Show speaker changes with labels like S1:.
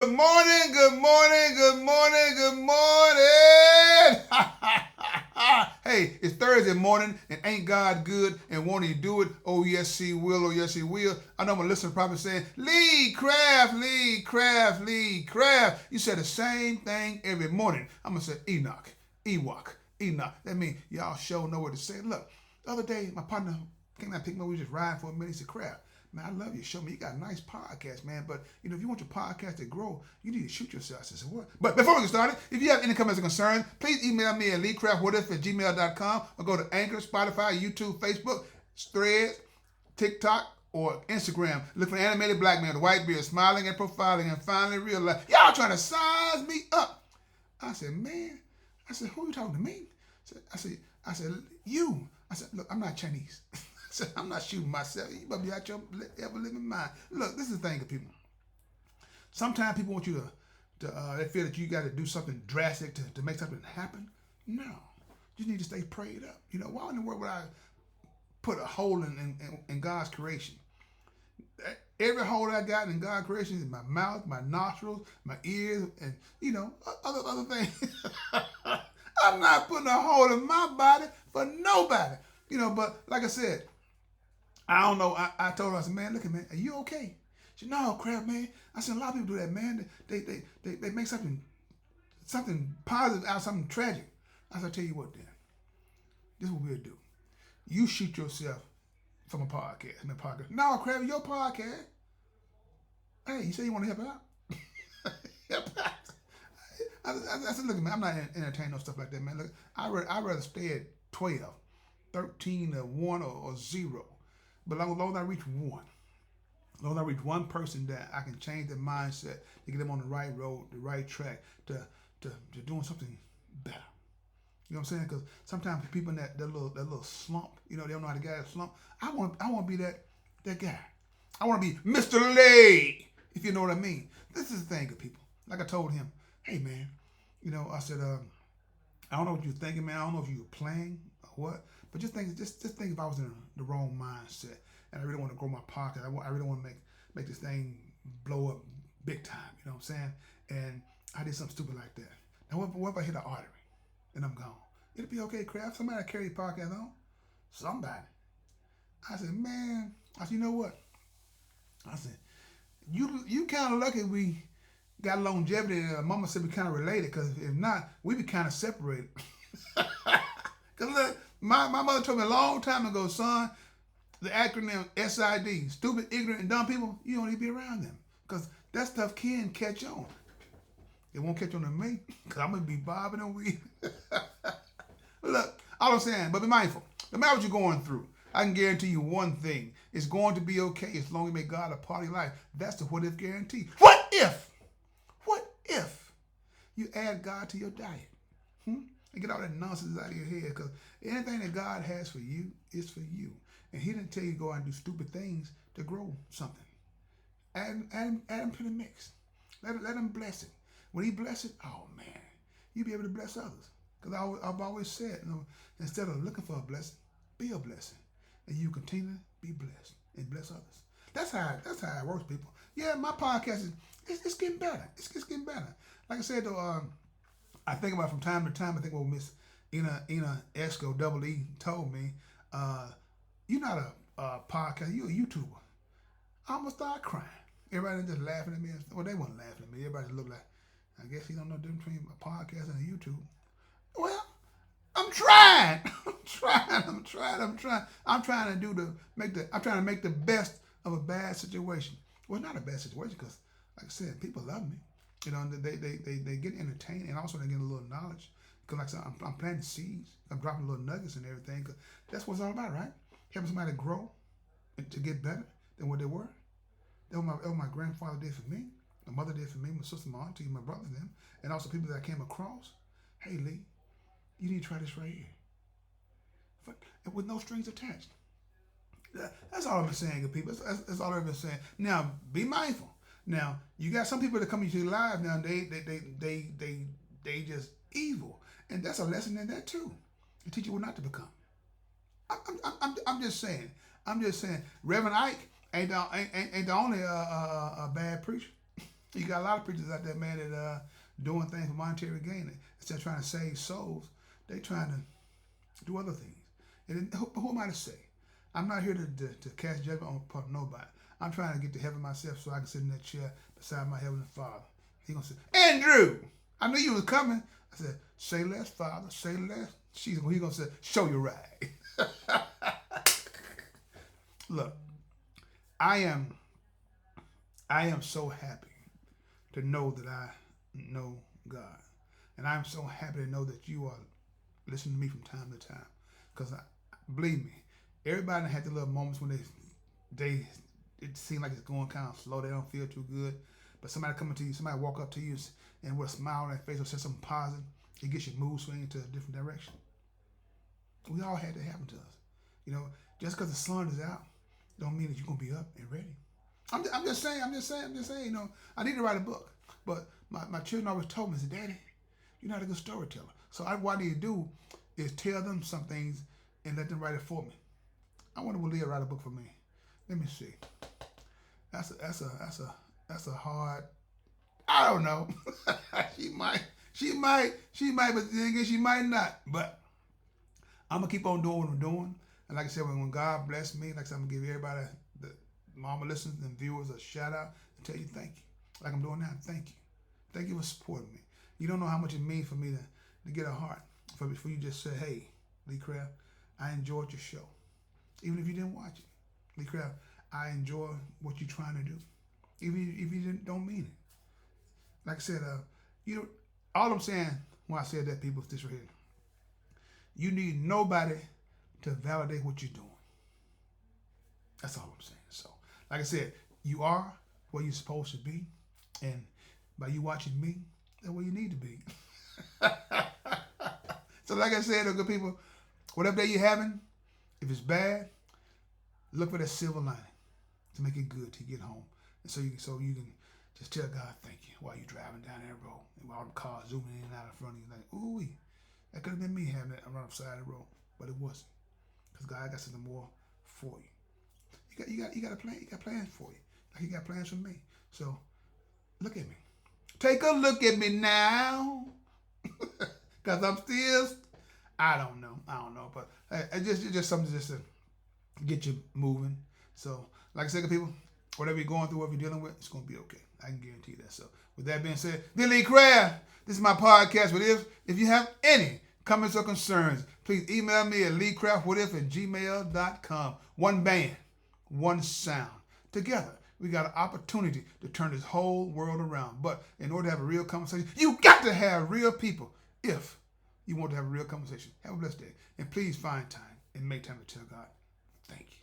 S1: Good morning, good morning, good morning, good morning. Hey, it's Thursday morning, and ain't God good? And won't He do it? Oh, yes, He will. Oh, yes, He will. I know my listener probably saying, Lee Craft, Lee Craft, Lee Craft. You say the same thing every morning. I'm going to say Enoch, Ewok, Enoch. That means y'all sure know what to say. Look, the other day, my partner came out and picked me up. We was just riding for a minute. He said, Craft, man, I love you. Show me you got a nice podcast, man. But if you want your podcast to grow, you need to shoot yourself. I said, what? But before we get started, if you have any comments or concerns, please email me at leecraftwhatif@gmail.com or go to Anchor, Spotify, YouTube, Facebook, Threads, TikTok, or Instagram. Look for Animated Black Man with a white beard, smiling and profiling, and finally realize y'all trying to size me up. I said, man. I said, who are you talking to me? I said, you. I said, look, I'm not Chinese. I said, I'm not shooting myself. You must be out your ever living mind. Look, this is the thing, people. Sometimes people want you they feel that you got to do something drastic to make something happen. No, you need to stay prayed up. Why in the world would I put a hole in God's creation? Every hole I got in God's creation is my mouth, my nostrils, my ears, and other things. I'm not putting a hole in my body for nobody. But like I said, I don't know. I told her, I said, man, look at man, are you okay? She said, no, crap, man. I said, a lot of people do that, man. They make something positive out of something tragic. I said, tell you what, then. This is what we'll do. You shoot yourself from a podcast. No, crap, your podcast. Hey, you say you want to help out? Help out. I said, look, man, I'm not entertaining no stuff like that, man. Look, I'd rather stay at 12, 13, or 1, or 0. But as long as I reach 1, as long as I reach one person that I can change their mindset to get them on the right road, the right track, to doing something better. You know what I'm saying? Because sometimes people in that little slump, they don't know how to get out of slump. I want to be that guy. I want to be Mr. Lay, if you know what I mean. This is the thing, people. Like I told him, hey man, I said, I don't know what you're thinking, man. I don't know if you were playing or what, but just think if I was in the wrong mindset and I really want to grow my pocket. I really want to make this thing blow up big time. You know what I'm saying? And I did something stupid like that. Now what if I hit an artery and I'm gone? It'll be okay, Kraft. Somebody carry the podcast on. Somebody. I said, man. I said, you know what? I said, you kind of lucky we got longevity. And Mama said we kind of related, because if not, we be kind of separated. Because look, my mother told me a long time ago, son, the acronym SID, stupid, ignorant, and dumb people, you don't need to be around them. Because that stuff can catch on. It won't catch on to me, because I'm going to be bobbing and weaving. Look, all I'm saying, but be mindful. No matter what you're going through, I can guarantee you one thing. It's going to be okay as long as you make God a part of your life. That's the what if guarantee. What if? What if you add God to your diet? And get all that nonsense out of your head, because anything that God has for you is for you. And He didn't tell you to go out and do stupid things to grow something. Add him to the mix. Let him bless it. When He bless it, oh man, you'll be able to bless others. Because I've always said, instead of looking for a blessing, be a blessing. And you continue to be blessed and bless others. That's how it works, people. Yeah, my podcast it's getting better. It's getting better. Like I said, though, I think about from time to time. I think what Miss Ina Esco Double E told me, you're not a podcast. You're a YouTuber. I almost started crying. Everybody just laughing at me. Well, they weren't laughing at me. Everybody looked like, I guess he don't know the difference between a podcast and a YouTube. Well, I'm trying. I'm trying to I'm trying to make the best of a bad situation. Well, not a bad situation, because, like I said, people love me. They get entertained, and also they get a little knowledge. Because, like I said, I'm planting seeds. I'm dropping little nuggets and everything. Cause that's what it's all about, right? Helping somebody grow and to get better than what they were. That's what my grandfather did for me. My mother did for me. My sister, my auntie, my brother, them, and also people that I came across. Hey, Lee, you need to try this right here. And with no strings attached. That's all I've been saying, good people. That's all I've been saying. Now, be mindful. Now, you got some people that come into your life now. They just evil, and that's a lesson in that too. To teach you what not to become. I'm just saying. I'm just saying. Reverend Ike ain't the only bad preacher. You got a lot of preachers out there, man, that doing things for monetary gain. Instead of trying to save souls, they trying to do other things. And who am I to say? I'm not here to cast judgment on nobody. I'm trying to get to heaven myself so I can sit in that chair beside my Heavenly Father. He gonna say, Andrew, I knew you was coming. I said, say less, Father, say less. He gonna say, show you right. Look, I am so happy to know that I know God. And I'm so happy to know that you are listening to me from time to time. Because believe me, everybody had the little moments when it seems like it's going kind of slow. They don't feel too good. But somebody coming to you, somebody walk up to you and with a smile on their face or say something positive, it gets your mood swinging to a different direction. We all had that happen to us. You know, just because the sun is out, don't mean that you're going to be up and ready. I'm just saying, you know, I need to write a book. But my children always told me, said, Daddy, you're not a good storyteller. So what I need to do is tell them some things and let them write it for me. I wonder will Leah write a book for me? Let me see. That's a hard. I don't know. she might, but then again, she might not. But I'm gonna keep on doing what I'm doing. And like I said, when God bless me, like I said, I'm gonna give everybody, the mama listeners and viewers, a shout out and tell you thank you. Like I'm doing now, thank you. Thank you for supporting me. You don't know how much it means for me to get a heart for you just say, hey, Lee Craft, I enjoyed your show. Even if you didn't watch it. Lee Craft, I enjoy what you're trying to do. Even if you don't mean it. Like I said, all I'm saying when I said that, people, is this right here. You need nobody to validate what you're doing. That's all I'm saying. So, like I said, you are where you're supposed to be. And by you watching me, that's where you need to be. So like I said, good people, whatever day you're having, if it's bad, look for that silver lining to make it good to get home. And so you can just tell God thank you while you're driving down that road. And while the car zooming in and out in front of you, like, ooh, that could have been me having it around the side of the road. But it wasn't. Because God got something more for you. You got a plan. You got plans for you. Like He got plans for me. So look at me. Take a look at me now. Because I'm still, I don't know. But it's just something just to get you moving. So, like I said, people, whatever you're going through, whatever you're dealing with, it's going to be okay. I can guarantee that. So, with that being said, Lee Craft, this is my podcast. What if you have any comments or concerns, please email me at leecraftwhatif@gmail.com. One band, one sound. Together, we got an opportunity to turn this whole world around. But in order to have a real conversation, you got to have real people. If you want to have a real conversation, have a blessed day. And please find time and make time to tell God, thank you.